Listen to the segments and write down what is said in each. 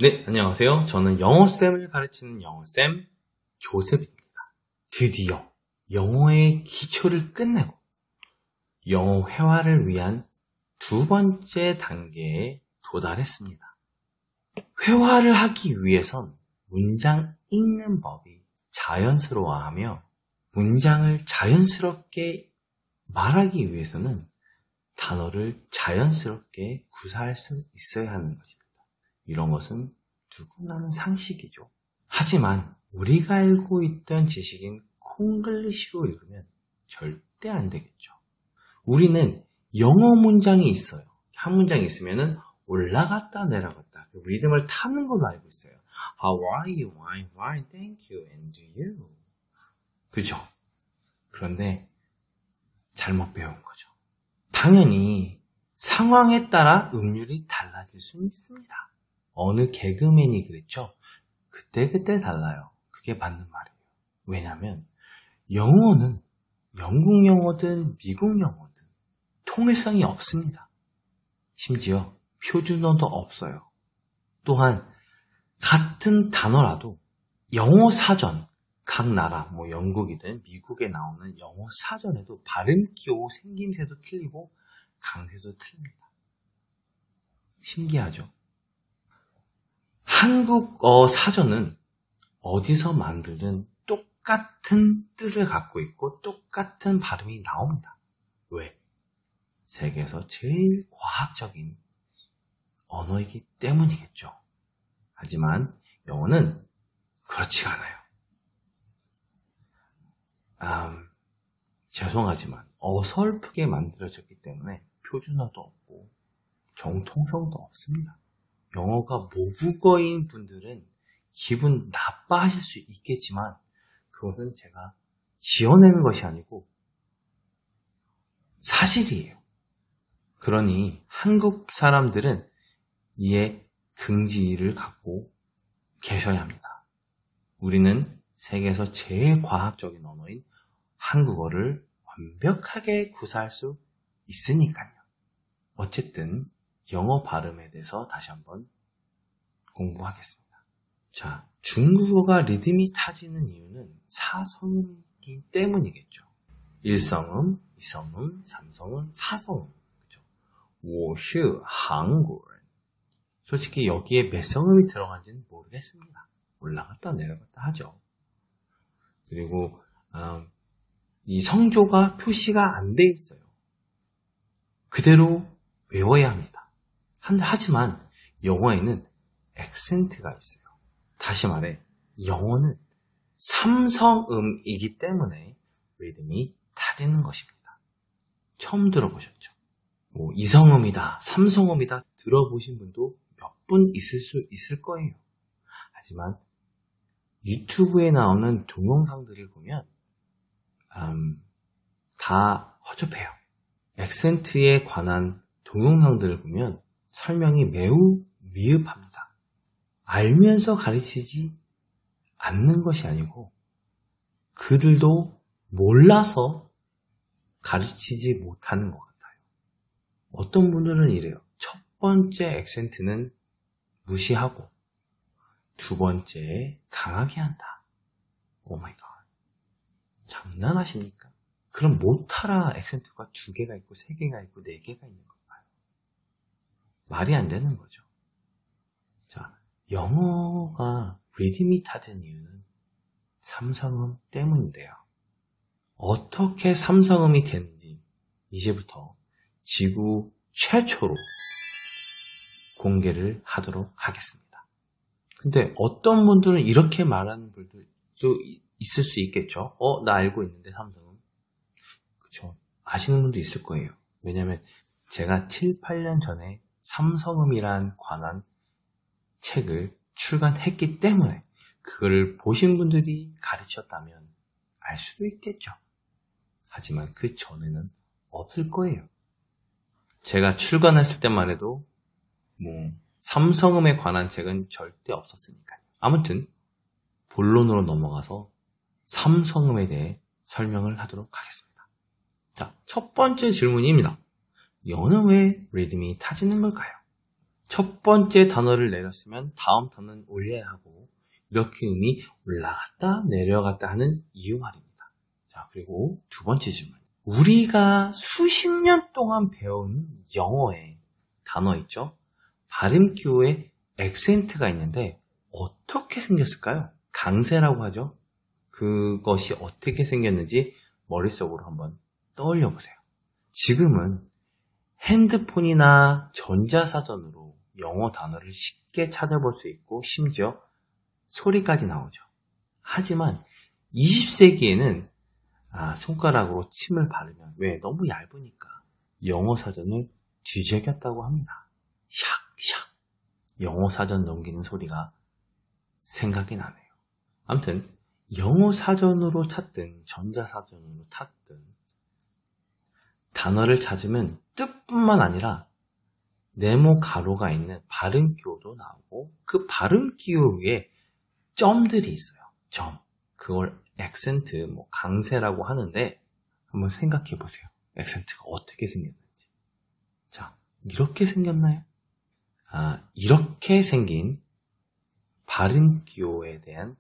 네, 안녕하세요. 저는 영어쌤을 가르치는 영어쌤 조셉입니다. 드디어 영어의 기초를 끝내고 영어 회화를 위한 두 번째 단계에 도달했습니다. 회화를 하기 위해선 문장 읽는 법이 자연스러워하며 문장을 자연스럽게 말하기 위해서는 단어를 자연스럽게 구사할 수 있어야 하는 것입니다. 이런 것은 누구나 아는 상식이죠. 하지만 우리가 알고 있던 지식인 콩글리시로 읽으면 절대 안 되겠죠. 우리는 영어 문장이 있어요. 한 문장이 있으면 올라갔다 내려갔다 리듬을 타는 걸로 알고 있어요. How are you? I'm fine, thank you. And do you? 그죠? 그런데 잘못 배운 거죠. 당연히 상황에 따라 음률이 달라질 수는 있습니다. 어느 개그맨이 그랬죠. 그때그때 달라요. 그게 맞는 말이에요. 왜냐하면 영어는 영국 영어든 미국 영어든 통일성이 없습니다. 심지어 표준어도 없어요. 또한 같은 단어라도 영어 사전, 각 나라, 영국이든 미국에 나오는 영어 사전에도 발음, 기호, 생김새도 틀리고 강세도 틀립니다. 신기하죠? 한국어 사전은 어디서 만들든 똑같은 뜻을 갖고 있고 똑같은 발음이 나옵니다. 왜? 세계에서 제일 과학적인 언어이기 때문이겠죠. 하지만 영어는 그렇지가 않아요. 죄송하지만 어설프게 만들어졌기 때문에 표준어도 없고 정통성도 없습니다. 영어가 모국어인 분들은 기분 나빠하실 수 있겠지만 그것은 제가 지어내는 것이 아니고 사실이에요. 그러니 한국 사람들은 이에 긍지를 갖고 계셔야 합니다. 우리는 세계에서 제일 과학적인 언어인 한국어를 완벽하게 구사할 수 있으니까요. 어쨌든 영어 발음에 대해서 다시 한번 공부하겠습니다. 자, 중국어가 리듬이 타지는 이유는 사성음이기 때문이겠죠. 1성음, 2성음, 3성음, 4성음. 그죠? 我是韩国人. 솔직히 여기에 몇 성음이 들어간지는 모르겠습니다. 올라갔다 내려갔다 하죠. 그리고 이 성조가 표시가 안 돼 있어요. 그대로 외워야 합니다. 하지만 영어에는 액센트가 있어요. 다시 말해 영어는 삼성음이기 때문에 리듬이 타지는 것입니다. 처음 들어보셨죠? 2성음이다, 3성음이다 들어보신 분도 몇 분 있을 수 있을 거예요. 하지만 유튜브에 나오는 동영상들을 보면 다 허접해요. 액센트에 관한 동영상들을 보면 설명이 매우 미흡합니다. 알면서 가르치지 않는 것이 아니고 그들도 몰라서 가르치지 못하는 것 같아요. 어떤 분들은 이래요. 첫 번째 액센트는 무시하고 두 번째 강하게 한다. 오 마이 갓. 장난하십니까? 그럼 못하라 액센트가 2개가 있고 3개가 있고 4개가 있는 건가요? 말이 안 되는 거죠. 자, 영어가 리듬이 타는 이유는 삼성음 때문인데요. 어떻게 삼성음이 되는지 이제부터 지구 최초로 공개를 하도록 하겠습니다. 근데 어떤 분들은 이렇게 말하는 분들도 있을 수 있겠죠. 나 알고 있는데 삼성음. 그쵸. 아시는 분도 있을 거예요. 왜냐면 제가 7, 8년 전에 삼성음이란 관한 책을 출간했기 때문에 그걸 보신 분들이 가르쳤다면 알 수도 있겠죠. 하지만 그 전에는 없을 거예요. 제가 출간했을 때만 해도 삼성음에 관한 책은 절대 없었으니까요. 아무튼 본론으로 넘어가서 삼성음에 대해 설명을 하도록 하겠습니다. 자, 첫 번째 질문입니다. 영어는 왜 리듬이 타지는 걸까요? 첫 번째 단어를 내렸으면 다음 단어는 올려야 하고 이렇게 음이 올라갔다 내려갔다 하는 이유 말입니다. 자, 그리고 두 번째 질문. 우리가 수십 년 동안 배운 영어의 단어 있죠? 발음 기호에 액센트가 있는데 어떻게 생겼을까요? 강세라고 하죠? 그것이 어떻게 생겼는지 머릿속으로 한번 떠올려 보세요. 지금은 핸드폰이나 전자사전으로 영어 단어를 쉽게 찾아볼 수 있고 심지어 소리까지 나오죠. 하지만 20세기에는 손가락으로 침을 바르면 왜 너무 얇으니까 영어 사전을 뒤적였다고 합니다. 샥샥 영어 사전 넘기는 소리가 생각이 나네요. 아무튼 영어 사전으로 찾든 전자사전으로 찾든 단어를 찾으면 뜻뿐만 아니라 네모 가로가 있는 발음 기호도 나오고 그 발음 기호 위에 점들이 있어요. 점. 그걸 액센트, 강세라고 하는데 한번 생각해 보세요. 액센트가 어떻게 생겼는지. 자, 이렇게 생겼나요? 이렇게 생긴 발음 기호에 대한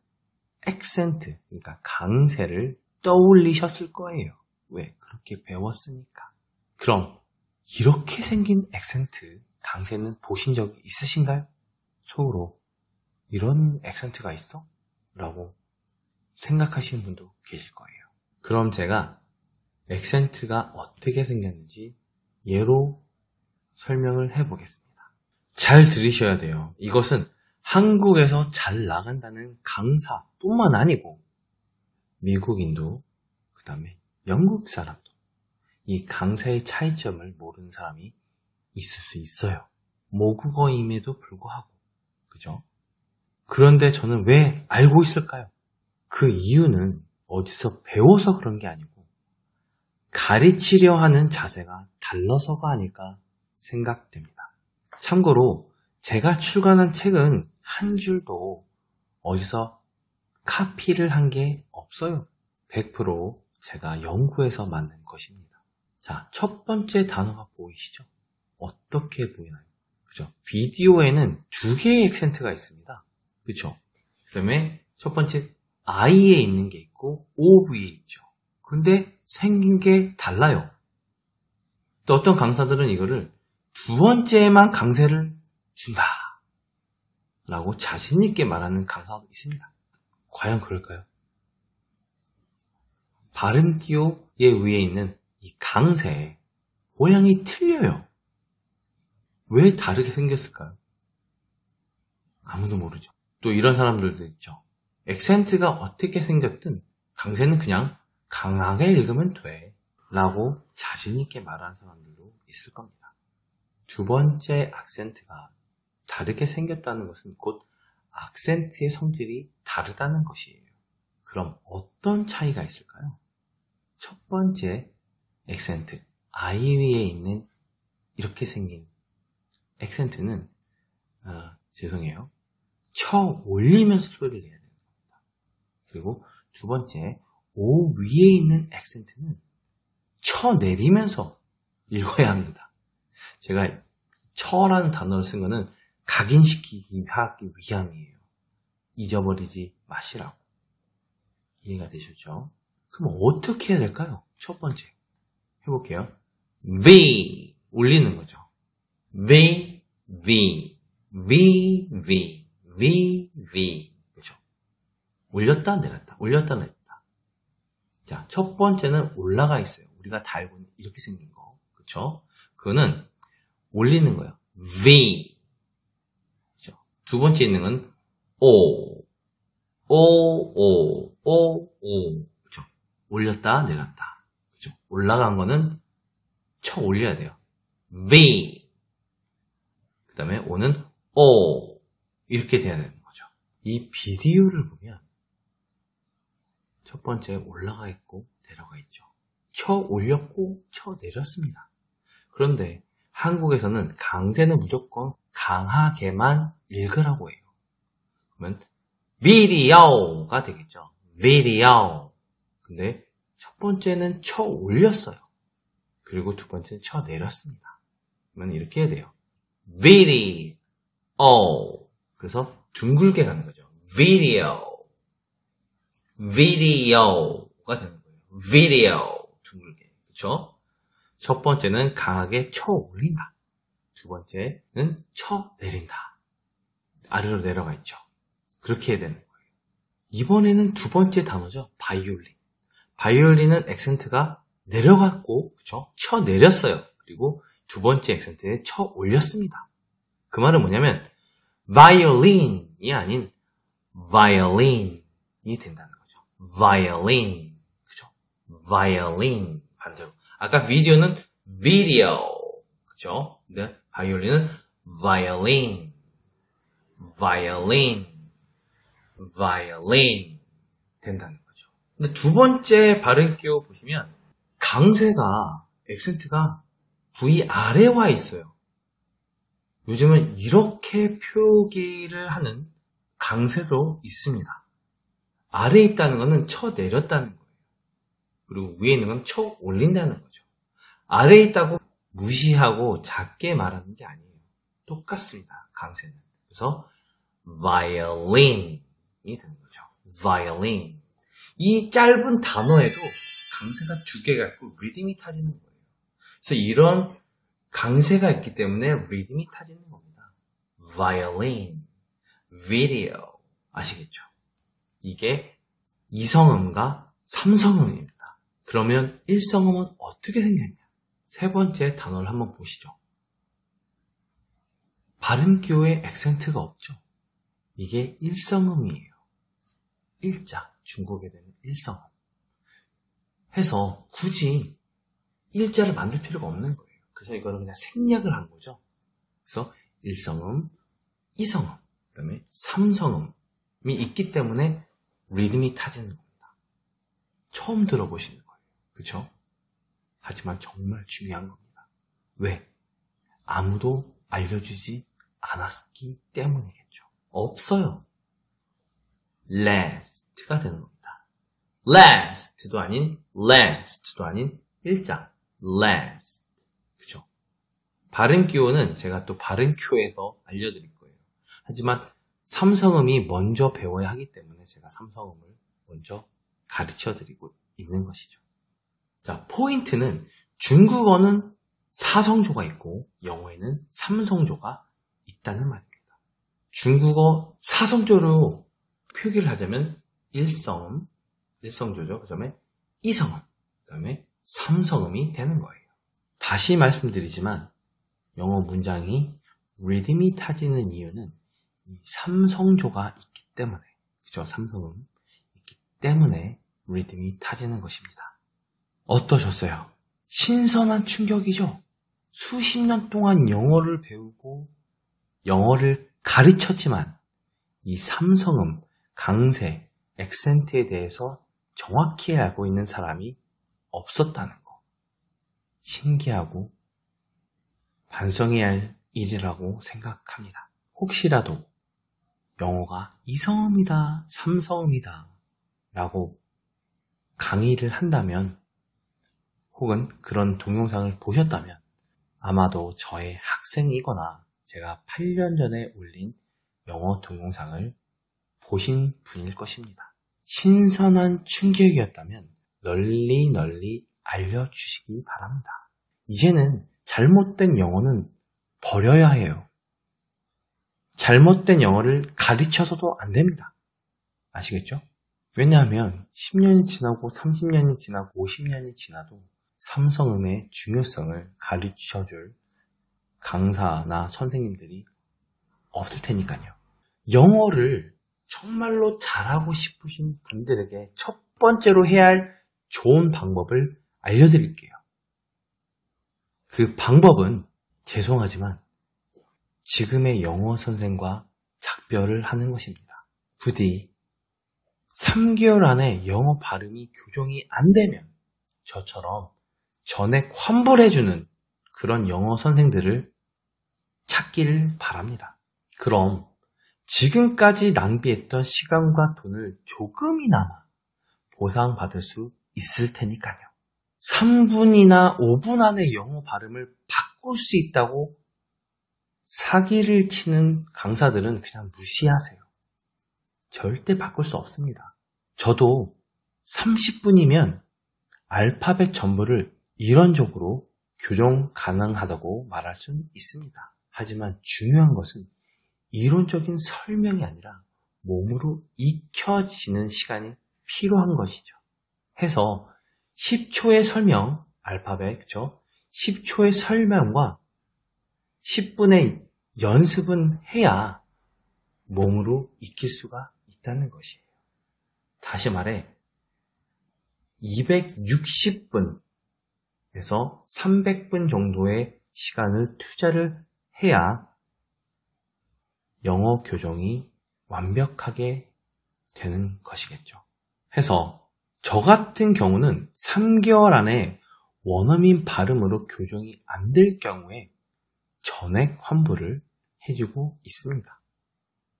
액센트, 그러니까 강세를 떠올리셨을 거예요. 왜? 그렇게 배웠으니까. 그럼 이렇게 생긴 액센트, 강세는 보신 적 있으신가요? 속으로 이런 액센트가 있어? 라고 생각하시는 분도 계실 거예요. 그럼 제가 액센트가 어떻게 생겼는지 예로 설명을 해보겠습니다. 잘 들으셔야 돼요. 이것은 한국에서 잘 나간다는 강사뿐만 아니고 미국인도 그 다음에 영국 사람도 이 강사의 차이점을 모르는 사람이 있을 수 있어요. 모국어임에도 불구하고. 그죠? 그런데 저는 왜 알고 있을까요? 그 이유는 어디서 배워서 그런 게 아니고 가르치려 하는 자세가 달라서가 아닐까 생각됩니다. 참고로 제가 출간한 책은 한 줄도 어디서 카피를 한 게 없어요. 100% 제가 연구해서 만든 것입니다. 자, 첫 번째 단어가 보이시죠? 어떻게 보이나요? 그죠? 비디오에는 두 개의 액센트가 있습니다. 그죠? 그 다음에 첫 번째 I에 있는 게 있고 O 위에 있죠. 근데 생긴 게 달라요. 또 어떤 강사들은 이거를 두 번째에만 강세를 준다 라고 자신 있게 말하는 강사도 있습니다. 과연 그럴까요? 발음 기호의 위에 있는 이 강세의 모양이 틀려요. 왜 다르게 생겼을까요? 아무도 모르죠. 또 이런 사람들도 있죠. 액센트가 어떻게 생겼든 강세는 그냥 강하게 읽으면 돼 라고 자신 있게 말하는 사람들도 있을 겁니다. 두 번째 악센트가 다르게 생겼다는 것은 곧 악센트의 성질이 다르다는 것이에요. 그럼 어떤 차이가 있을까요? 첫 번째 액센트, I 위에 있는 이렇게 생긴 액센트는 죄송해요. 쳐 올리면서 소리를 내야 됩니다. 그리고 두 번째 O 위에 있는 액센트는 쳐 내리면서 읽어야 합니다. 제가 쳐라는 단어를 쓴 거는 각인시키기 하기 위함이에요. 잊어버리지 마시라고. 이해가 되셨죠? 그럼 어떻게 해야 될까요? 첫 번째 해볼게요. V 올리는 거죠. V, V, V, V, V, V. 그죠? 올렸다 내렸다, 올렸다 내렸다. 자, 첫 번째는 올라가 있어요. 우리가 다 알고 있는 이렇게 생긴 거. 그쵸? 그거는 올리는 거예요. V. 그죠? 두 번째 있는 건 O. O, O, O, O. 그죠? 올렸다 내렸다. 그죠? 올라간 거는 쳐 올려야 돼요. V. 그 다음에 O는 O. 이렇게 돼야 되는 거죠. 이 비디오를 보면 첫 번째 올라가 있고 내려가 있죠. 쳐 올렸고 쳐 내렸습니다. 그런데 한국에서는 강세는 무조건 강하게만 읽으라고 해요. 그러면 비디오가 되겠죠. 비디오. 근데 첫 번째는 쳐 올렸어요. 그리고 두 번째는 쳐 내렸습니다. 그러면 이렇게 해야 돼요. 비디오. 그래서 둥글게 가는 거죠. video가 되는 거예요. video 둥글게. 그렇죠? 첫 번째는 강하게 쳐 올린다. 두 번째는 쳐 내린다. 아래로 내려가 있죠. 그렇게 해야 되는 거예요. 이번에는 두 번째 단어죠. 바이올린. 바이올린은 액센트가 내려갔고, 그쵸? 쳐 내렸어요. 그리고 두 번째 액센트에 쳐 올렸습니다. 그 말은 뭐냐면, violin이 아닌 violin이 된다는 거죠. violin. 그죠? violin. 반대로. 아까 비디오는 video. 그죠? 근데 바이올린은 violin. violin 된다는 거죠. 근데 두 번째 발음 기호 보시면 강세가 액센트가 V 아래 와 있어요. 요즘은 이렇게 표기를 하는 강세도 있습니다. 아래에 있다는 것은 쳐 내렸다는 거예요. 그리고 위에 있는 건 쳐 올린다는 거죠. 아래에 있다고 무시하고 작게 말하는 게 아니에요. 똑같습니다. 강세는. 그래서 violin이 되는 거죠. violin. 이 짧은 단어에도 강세가 두 개가 있고 리듬이 타지는 거예요. 그래서 이런 강세가 있기 때문에 리듬이 타지는 겁니다. violin, video. 아시겠죠? 이게 이성음과 삼성음입니다. 그러면 일성음은 어떻게 생겼냐? 세 번째 단어를 한번 보시죠. 발음 기호에 액센트가 없죠. 이게 일성음이에요. 일자, 중국에 되는 일성음. 해서 굳이 일자를 만들 필요가 없는 거예요. 그래서 이거는 그냥 생략을 한 거죠. 그래서 일성음, 이성음, 그 다음에 삼성음이 있기 때문에 리듬이 타지는 겁니다. 처음 들어보시는 거예요. 그렇죠? 하지만 정말 중요한 겁니다. 왜? 아무도 알려주지 않았기 때문이겠죠. 없어요. last가 되는 겁니다. last도 아닌 last도 아닌 일자 last. 그죠? 발음 기호는 제가 또 발음 큐에서 알려드릴 거예요. 하지만 삼성음이 먼저 배워야 하기 때문에 제가 삼성음을 먼저 가르쳐 드리고 있는 것이죠. 자, 포인트는 중국어는 사성조가 있고 영어에는 삼성조가 있다는 말입니다. 중국어 사성조로 표기를 하자면 일성음, 일성조죠. 그 다음에 이성음, 그 다음에 삼성음이 되는 거예요. 다시 말씀드리지만 영어 문장이 리듬이 타지는 이유는 이 삼성조가 있기 때문에, 그죠? 삼성음 있기 때문에 리듬이 타지는 것입니다. 어떠셨어요? 신선한 충격이죠? 수십 년 동안 영어를 배우고 영어를 가르쳤지만 이 삼성음, 강세, 액센트에 대해서 정확히 알고 있는 사람이 없었다는 거. 신기하고 반성해야 할 일이라고 생각합니다. 혹시라도 영어가 이성음이다, 삼성음이다 라고 강의를 한다면 혹은 그런 동영상을 보셨다면 아마도 저의 학생이거나 제가 8년 전에 올린 영어 동영상을 보신 분일 것입니다. 신선한 충격이었다면 널리 알려주시기 바랍니다. 이제는 잘못된 영어는 버려야 해요. 잘못된 영어를 가르쳐서도 안 됩니다. 아시겠죠? 왜냐하면 10년이 지나고 30년이 지나고 50년이 지나도 삼성음의 중요성을 가르쳐줄 강사나 선생님들이 없을 테니까요. 영어를 정말로 잘하고 싶으신 분들에게 첫 번째로 해야 할 좋은 방법을 알려드릴게요. 그 방법은 죄송하지만 지금의 영어 선생과 작별을 하는 것입니다. 부디 3개월 안에 영어 발음이 교정이 안 되면 저처럼 전액 환불해주는 그런 영어 선생들을 찾기를 바랍니다. 그럼 지금까지 낭비했던 시간과 돈을 조금이나마 보상받을 수 있을 테니까요. 3분이나 5분 안에 영어 발음을 바꿀 수 있다고 사기를 치는 강사들은 그냥 무시하세요. 절대 바꿀 수 없습니다. 저도 30분이면 알파벳 전부를 이론적으로 교정 가능하다고 말할 수는 있습니다. 하지만 중요한 것은 이론적인 설명이 아니라 몸으로 익혀지는 시간이 필요한 것이죠. 해서 10초의 설명, 알파벳, 그죠? 10초의 설명과 10분의 연습은 해야 몸으로 익힐 수가 있다는 것이에요. 다시 말해 260분에서 300분 정도의 시간을 투자를 해야 영어 교정이 완벽하게 되는 것이겠죠. 해서 저 같은 경우는 3개월 안에 원어민 발음으로 교정이 안 될 경우에 전액 환불을 해주고 있습니다.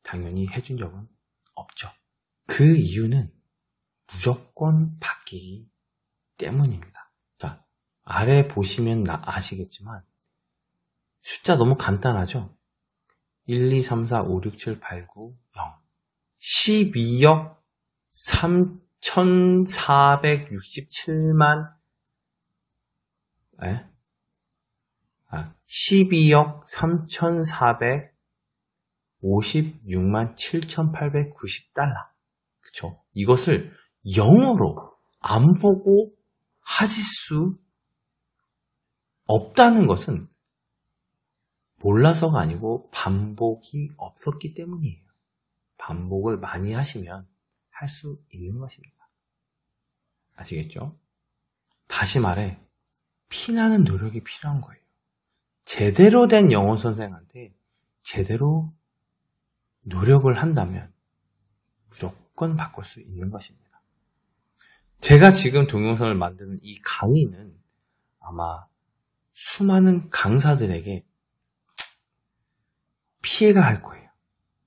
당연히 해준 적은 없죠. 그 이유는 무조건 바뀌기 때문입니다. 자, 아래 보시면 아시겠지만 숫자 너무 간단하죠? 1, 2, 3, 4, 5, 6, 7, 8, 9, 0 12억 3,467만 12억 3,456만 7,890달러. 그쵸? 이것을 영어로 안 보고 하실 수 없다는 것은 몰라서가 아니고 반복이 없었기 때문이에요. 반복을 많이 하시면 할 수 있는 것입니다. 아시겠죠? 다시 말해 피나는 노력이 필요한 거예요. 제대로 된 영어 선생한테 제대로 노력을 한다면 무조건 바꿀 수 있는 것입니다. 제가 지금 동영상을 만드는 이 강의는 아마 수많은 강사들에게 피해가 갈 거예요.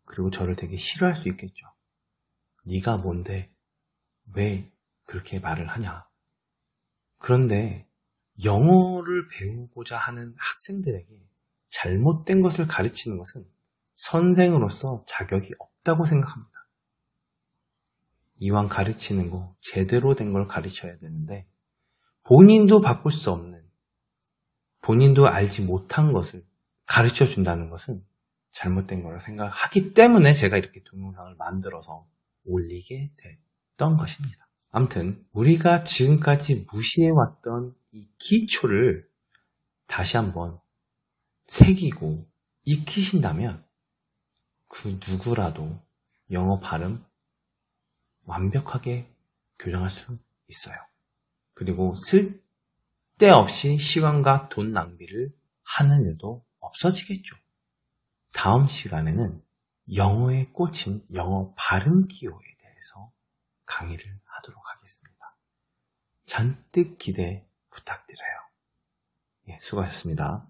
그리고 저를 되게 싫어할 수 있겠죠. 네가 뭔데 왜 그렇게 말을 하냐. 그런데 영어를 배우고자 하는 학생들에게 잘못된 것을 가르치는 것은 선생으로서 자격이 없다고 생각합니다. 이왕 가르치는 거 제대로 된 걸 가르쳐야 되는데 본인도 바꿀 수 없는, 본인도 알지 못한 것을 가르쳐 준다는 것은 잘못된 거라 생각하기 때문에 제가 이렇게 동영상을 만들어서 올리게 됐던 것입니다. 아무튼 우리가 지금까지 무시해왔던 이 기초를 다시 한번 새기고 익히신다면 그 누구라도 영어 발음 완벽하게 교정할 수 있어요. 그리고 쓸데없이 시간과 돈 낭비를 하는 일도 없어지겠죠. 다음 시간에는 영어에 꽂힌 영어 발음 기호에 대해서 강의를 하도록 하겠습니다. 잔뜩 기대 부탁드려요. 예, 수고하셨습니다.